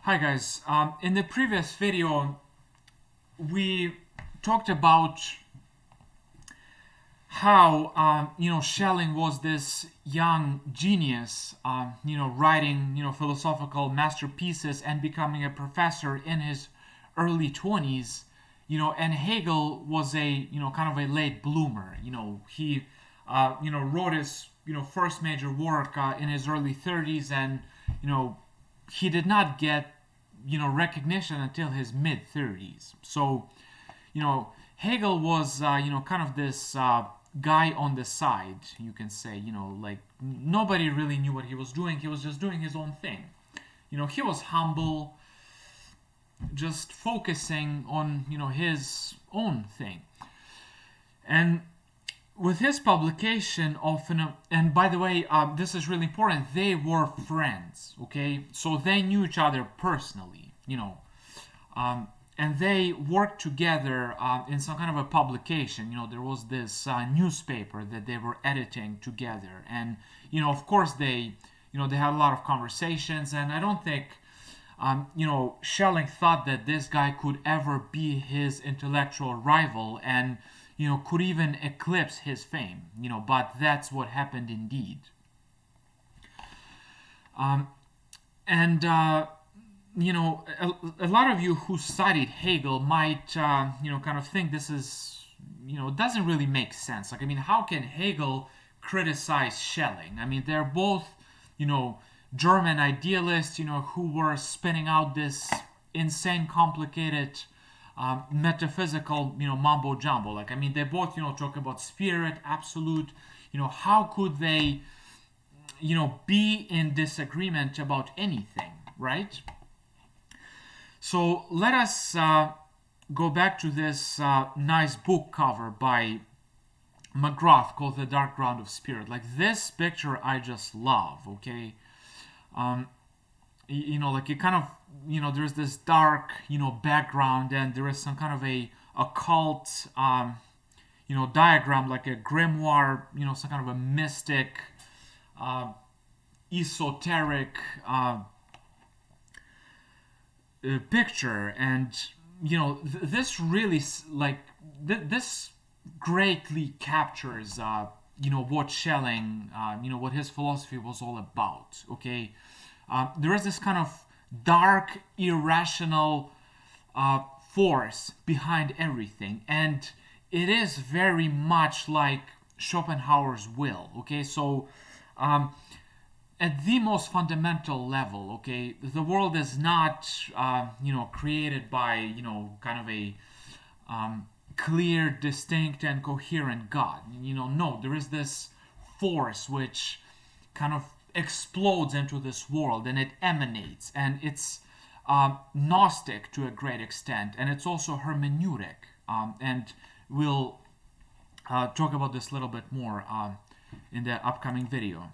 Hi guys, in the previous video we talked about how Schelling was this young genius, writing philosophical masterpieces and becoming a professor in his early 20s, and Hegel was a kind of a late bloomer. He wrote his first major work in his early 30s, and he did not get recognition until his mid 30s. So Hegel was kind of this guy on the side, you can say. Like nobody really knew what he was doing. He was just doing his own thing. He was humble, just focusing on his own thing. And with his publication of and by the way, this is really important, they were friends, okay? So they knew each other personally, and they worked together in some kind of a publication. There was this newspaper that they were editing together, and of course they had a lot of conversations. And I don't think Schelling thought that this guy could ever be his intellectual rival and could even eclipse his fame, but that's what happened indeed. And a lot of you who studied Hegel might, kind of think this is, doesn't really make sense. Like, I mean, how can Hegel criticize Schelling? I mean, they're both, German idealists, who were spinning out this insane, complicated metaphysical mumbo jumbo. Like, I mean, they both talk about spirit, absolute. How could they be in disagreement about anything, right? So let us go back to this nice book cover by McGrath called The Dark Ground of Spirit. Like, this picture I just love, okay? Like, it kind of there's this dark background, and there is some kind of a occult diagram, like a grimoire, some kind of a mystic esoteric picture. And this really this greatly captures what Schelling, what his philosophy was all about, okay? There is this kind of dark, irrational force behind everything, and it is very much like Schopenhauer's will, okay? So at the most fundamental level, okay, the world is not created by kind of a clear, distinct, and coherent God. No, there is this force which kind of explodes into this world, and it emanates, and it's Gnostic to a great extent, and it's also hermeneutic, and we'll talk about this a little bit more in the upcoming video.